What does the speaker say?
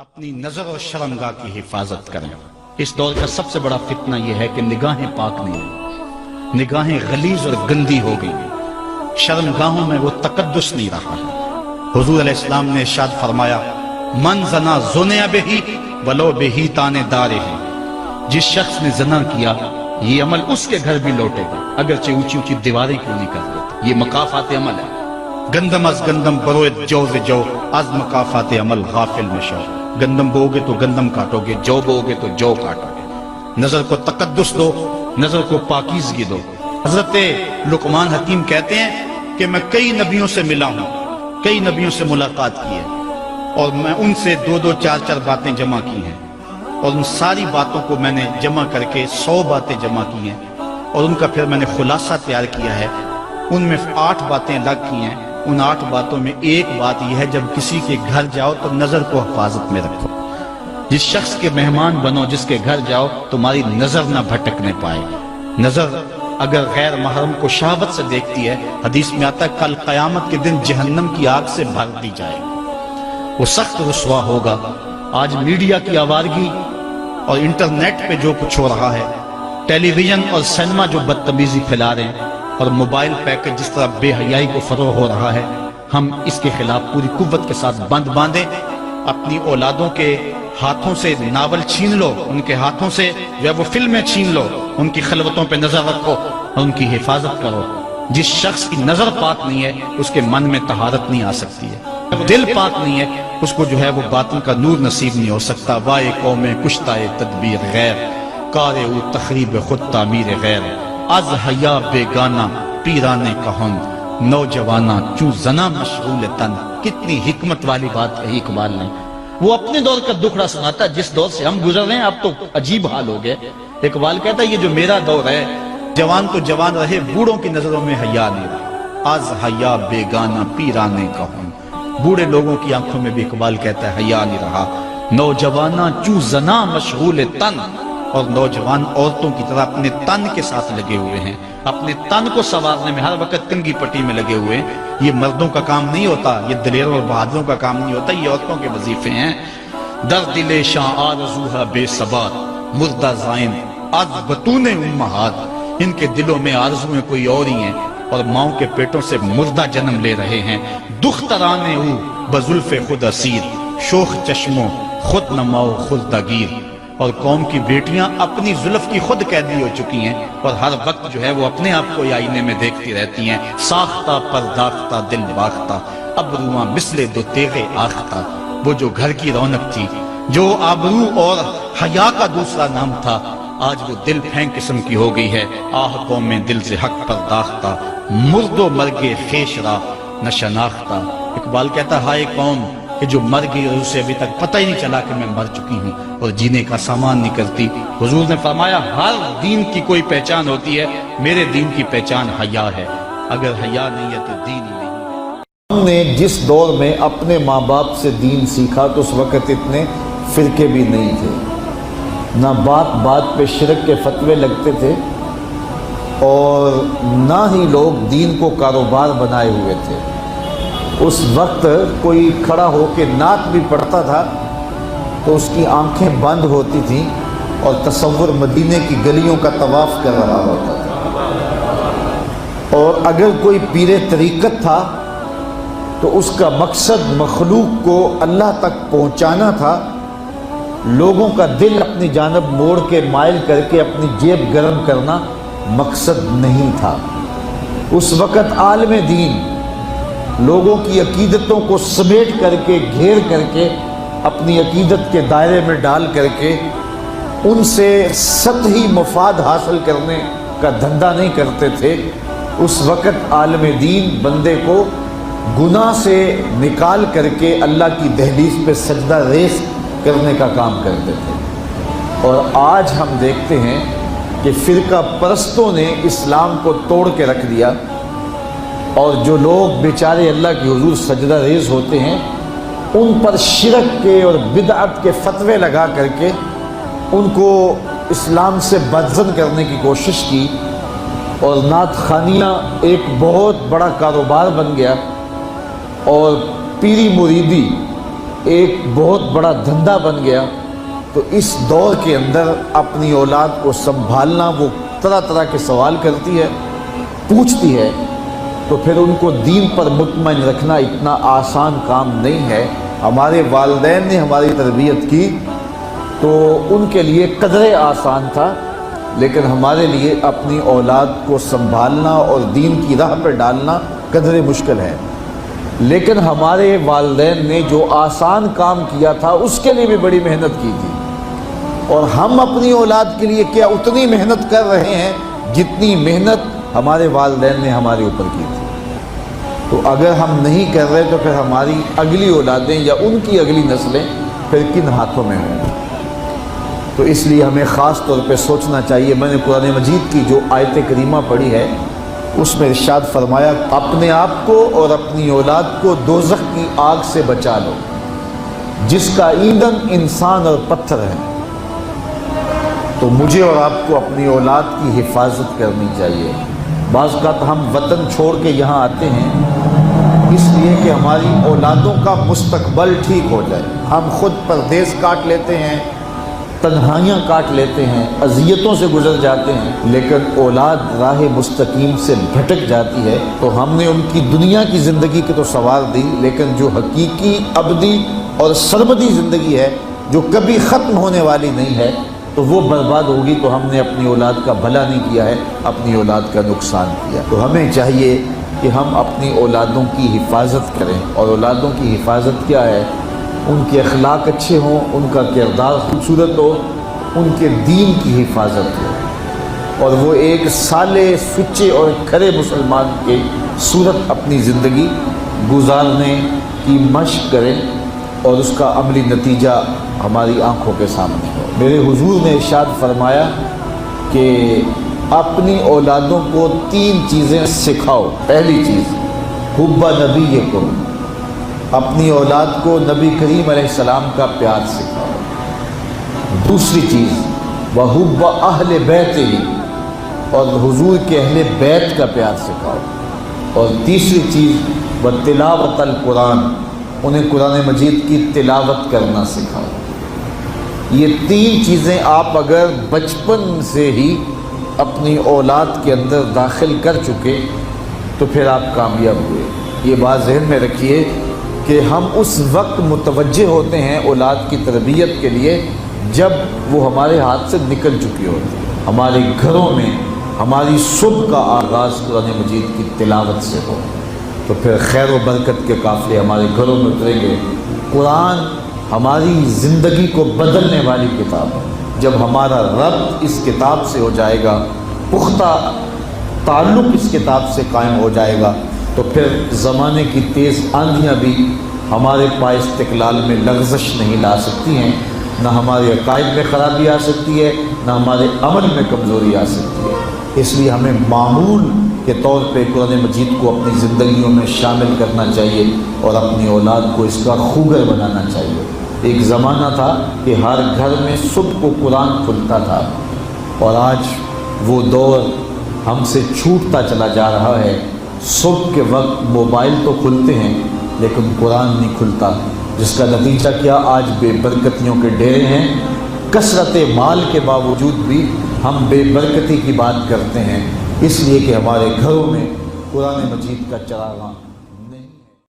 اپنی نظر اور شرمگاہ کی حفاظت کریں۔ اس دور کا سب سے بڑا فتنہ یہ ہے کہ نگاہیں پاک نہیں ہیں، نگاہیں غلیظ اور گندی ہو گئی ہیں، شرمگاہوں میں وہ تقدس نہیں رہا ہے۔ حضور علیہ السلام نے ارشاد فرمایا، من زنا زنیا بہی ولو بہی تانے دارے ہیں، جس شخص نے زنا کیا یہ عمل اس کے گھر بھی لوٹے گا اگرچہ اونچی اونچی دیواریں کیوں نہیں کر دیتے۔ یہ مکافات عمل ہے۔ گندم از گندم بروئت جو ز جو از مکافات عمل غافل مشو۔ گندم بو گے تو گندم کاٹو گے، جو بو گے تو جو کاٹو گے۔ نظر کو تقدس دو، نظر کو پاکیزگی دو۔ حضرت لقمان حکیم کہتے ہیں کہ میں کئی نبیوں سے ملا ہوں، کئی نبیوں سے ملاقات کی ہے، اور میں ان سے دو دو چار چار باتیں جمع کی ہیں، اور ان ساری باتوں کو میں نے جمع کر کے 100 باتیں جمع کی ہیں، اور ان کا پھر میں نے خلاصہ تیار کیا ہے۔ ان میں 8 باتیں الگ کی ہیں۔ ان 8 باتوں میں ایک بات یہ ہے، جب کسی کے گھر جاؤ تو نظر کو حفاظت میں رکھو۔ جس شخص کے مہمان بنو، جس کے گھر جاؤ، تمہاری نظر نہ بھٹکنے پائے۔ نظر اگر غیر محرم کو شہوت سے دیکھتی ہے، حدیث میں آتا ہے کل قیامت کے دن جہنم کی آگ سے بھر دی جائے گی، وہ سخت رسوا ہوگا۔ آج میڈیا کی آوارگی اور انٹرنیٹ پہ جو کچھ ہو رہا ہے، ٹیلی ویژن اور سینما جو بدتمیزی پھیلا رہے ہیں، اور موبائل پیکج جس طرح بے حیائی کو فروغ ہو رہا ہے، ہم اس کے خلاف پوری قوت کے ساتھ بند باندھیں۔ اپنی اولادوں کے ہاتھوں سے ناول چھین لو، ان کے ہاتھوں سے جو ہے وہ فلمیں چھین لو، ان کی خلوتوں پہ نظر رکھو اور ان کی حفاظت کرو۔ جس شخص کی نظر پاک نہیں ہے، اس کے من میں طہارت نہیں آ سکتی ہے، دل پاک نہیں ہے، اس کو جو ہے وہ باطن کا نور نصیب نہیں ہو سکتا۔ وائے قوم کشتہ تدبیر غیر، کار او تخریب خود تعمیر غیر، از حیا بیگانہ پیرانے کہن، نوجوانہ چوں زنا مشغول تن۔ کتنی حکمت والی بات کہی اقبال نے۔ وہ اپنے دور کا دکھڑا سناتا ہے، جس دور سے ہم گزر رہے ہیں اب تو عجیب حال ہو گئے۔ اقبال کہتا ہے یہ جو میرا دور ہے، جوان تو جوان رہے، بوڑھوں کی نظروں میں حیا نہیں رہا۔ از حیا بیگانہ پیرانے کہن، بوڑھے لوگوں کی آنکھوں میں بھی اقبال کہتا ہے حیا نہیں رہا۔ نوجوانہ چوں زنا مشغول تن، اور نوجوان عورتوں کی طرح اپنے تن کے ساتھ لگے ہوئے ہیں، اپنے تن کو سنوارنے میں ہر وقت کنگھی پٹی میں لگے ہوئے ہیں۔ یہ مردوں کا کام نہیں ہوتا، یہ دلیروں اور بہادروں کا کام نہیں ہوتا، یہ عورتوں کے وظیفے ہیں۔ در دل شاں آرزوہا بے ثبات، مردہ زائن از بطون امہات۔ ان کے دلوں میں آرزویں کوئی اور ہی ہیں، اور ماؤں کے پیٹوں سے مردہ جنم لے رہے ہیں۔ دخترانے او بزلف خود اسیر، شوخ چشموں خود نماؤ خود دگیر۔ اور قوم کی بیٹیاں اپنی زلف کی خود قیدی ہو چکی ہیں، اور ہر وقت جو ہے وہ اپنے آپ کو آئینے میں دیکھتی رہتی ہیں۔ ساختہ پرداختہ دل باختہ، ابروان مثل دو تیغے آختہ۔ وہ جو گھر کی رونق تھی، جو آبرو اور حیا کا دوسرا نام تھا، آج وہ دل پھینک قسم کی ہو گئی ہے۔ آہ قوم میں دل سے حق پرداختہ، مرد و مرگے خیش را نہ شناختہ۔ اقبال کہتا ہے ہائے قوم کہ جو مر گئی اور اسے ابھی تک پتہ ہی نہیں چلا کہ میں مر چکی ہوں اور جینے کا سامان نہیں کرتی۔ حضور نے فرمایا ہر دین کی کوئی پہچان ہوتی ہے، میرے دین کی پہچان حیا ہے، اگر حیا نہیں ہے تو دین ہی نہیں ہے۔ ہم نے جس دور میں اپنے ماں باپ سے دین سیکھا تو اس وقت اتنے فرقے بھی نہیں تھے، نہ بات بات پہ شرک کے فتوے لگتے تھے، اور نہ ہی لوگ دین کو کاروبار بنائے ہوئے تھے۔ اس وقت کوئی کھڑا ہو کے نعت بھی پڑھتا تھا تو اس کی آنکھیں بند ہوتی تھیں اور تصور مدینے کی گلیوں کا طواف کر رہا ہوتا تھا۔ اور اگر کوئی پیر طریقت تھا تو اس کا مقصد مخلوق کو اللہ تک پہنچانا تھا، لوگوں کا دل اپنی جانب موڑ کے مائل کر کے اپنی جیب گرم کرنا مقصد نہیں تھا۔ اس وقت عالم دین لوگوں کی عقیدتوں کو سمیٹ کر کے، گھیر کر کے، اپنی عقیدت کے دائرے میں ڈال کر کے ان سے سطحی مفاد حاصل کرنے کا دھندا نہیں کرتے تھے۔ اس وقت عالم دین بندے کو گناہ سے نکال کر کے اللہ کی دہلیز پہ سجدہ ریز کرنے کا کام کرتے تھے۔ اور آج ہم دیکھتے ہیں کہ فرقہ پرستوں نے اسلام کو توڑ کے رکھ دیا، اور جو لوگ بیچارے اللہ کے حضور سجدہ ریز ہوتے ہیں، ان پر شرک کے اور بدعت کے فتوے لگا کر کے ان کو اسلام سے بدزن کرنے کی کوشش کی، اور نعت خوانیاں ایک بہت بڑا کاروبار بن گیا، اور پیری مریدی ایک بہت بڑا دھندا بن گیا، تو اس دور کے اندر اپنی اولاد کو سنبھالنا، وہ طرح طرح کے سوال کرتی ہے، پوچھتی ہے، تو پھر ان کو دین پر مطمئن رکھنا اتنا آسان کام نہیں ہے۔ ہمارے والدین نے ہماری تربیت کی تو ان کے لیے قدرے آسان تھا، لیکن ہمارے لیے اپنی اولاد کو سنبھالنا اور دین کی راہ پر ڈالنا قدرے مشکل ہے۔ لیکن ہمارے والدین نے جو آسان کام کیا تھا اس کے لیے بھی بڑی محنت کی تھی، اور ہم اپنی اولاد کے لیے کیا اتنی محنت کر رہے ہیں جتنی محنت ہمارے والدین نے ہمارے اوپر کی تھی۔ تو اگر ہم نہیں کر رہے تو پھر ہماری اگلی اولادیں یا ان کی اگلی نسلیں پھر کن ہاتھوں میں ہوں گی؟ تو اس لیے ہمیں خاص طور پہ سوچنا چاہیے۔ میں نے قرآن مجید کی جو آیت کریمہ پڑھی ہے اس میں ارشاد فرمایا، اپنے آپ کو اور اپنی اولاد کو دوزخ کی آگ سے بچا لو جس کا ایندھن انسان اور پتھر ہے۔ تو مجھے اور آپ کو اپنی اولاد کی حفاظت کرنی چاہیے۔ بعض اوقات ہم وطن چھوڑ کے یہاں آتے ہیں اس لیے کہ ہماری اولادوں کا مستقبل ٹھیک ہو جائے۔ ہم خود پردیس کاٹ لیتے ہیں، تنہائیاں کاٹ لیتے ہیں، اذیتوں سے گزر جاتے ہیں، لیکن اولاد راہ مستقیم سے بھٹک جاتی ہے تو ہم نے ان کی دنیا کی زندگی کی تو سنوار دی، لیکن جو حقیقی ابدی اور سرمدی زندگی ہے جو کبھی ختم ہونے والی نہیں ہے تو وہ برباد ہوگی۔ تو ہم نے اپنی اولاد کا بھلا نہیں کیا ہے، اپنی اولاد کا نقصان کیا۔ تو ہمیں چاہیے کہ ہم اپنی اولادوں کی حفاظت کریں، اور اولادوں کی حفاظت کیا ہے؟ ان کے اخلاق اچھے ہوں، ان کا کردار خوبصورت ہو، ان کے دین کی حفاظت ہو، اور وہ ایک صالح، سچے اور کھرے مسلمان کے صورت اپنی زندگی گزارنے کی مشق کریں، اور اس کا عملی نتیجہ ہماری آنکھوں کے سامنے ہو۔ میرے حضور نے ارشاد فرمایا کہ اپنی اولادوں کو 3 چیزیں سکھاؤ۔ پہلی چیز حب نبیکم، اپنی اولاد کو نبی کریم علیہ السلام کا پیار سکھاؤ۔ دوسری چیز وحب اہل بیت ہی، اور حضور کے اہل بیت کا پیار سکھاؤ۔ اور تیسری چیز تلاوت القرآن، انہیں قرآن مجید کی تلاوت کرنا سکھاؤ۔ یہ 3 چیزیں آپ اگر بچپن سے ہی اپنی اولاد کے اندر داخل کر چکے تو پھر آپ کامیاب ہوئے۔ یہ بات ذہن میں رکھیے کہ ہم اس وقت متوجہ ہوتے ہیں اولاد کی تربیت کے لیے جب وہ ہمارے ہاتھ سے نکل چکی ہوتی ہے۔ ہمارے گھروں میں ہماری صبح کا آغاز قرآن مجید کی تلاوت سے ہو تو پھر خیر و برکت کے قافلے ہمارے گھروں میں اتریں گے۔ قرآن ہماری زندگی کو بدلنے والی کتاب ہے۔ جب ہمارا ربط اس کتاب سے ہو جائے گا، پختہ تعلق اس کتاب سے قائم ہو جائے گا، تو پھر زمانے کی تیز آندھیاں بھی ہمارے پائے استقلال میں لغزش نہیں لا سکتی ہیں، نہ ہمارے عقائد میں خرابی آ سکتی ہے، نہ ہمارے عمل میں کمزوری آ سکتی ہے۔ اس لیے ہمیں معمول کے طور پہ قرآن مجید کو اپنی زندگیوں میں شامل کرنا چاہیے اور اپنی اولاد کو اس کا خوگر بنانا چاہیے۔ ایک زمانہ تھا کہ ہر گھر میں صبح کو قرآن کھلتا تھا، اور آج وہ دور ہم سے چھوٹتا چلا جا رہا ہے۔ صبح کے وقت موبائل تو کھلتے ہیں لیکن قرآن نہیں کھلتا، جس کا نتیجہ کیا؟ آج بے برکتیوں کے ڈیرے ہیں۔ کثرت مال کے باوجود بھی ہم بے برکتی کی بات کرتے ہیں، اس لیے کہ ہمارے گھروں میں قرآن مجید کا چراغاں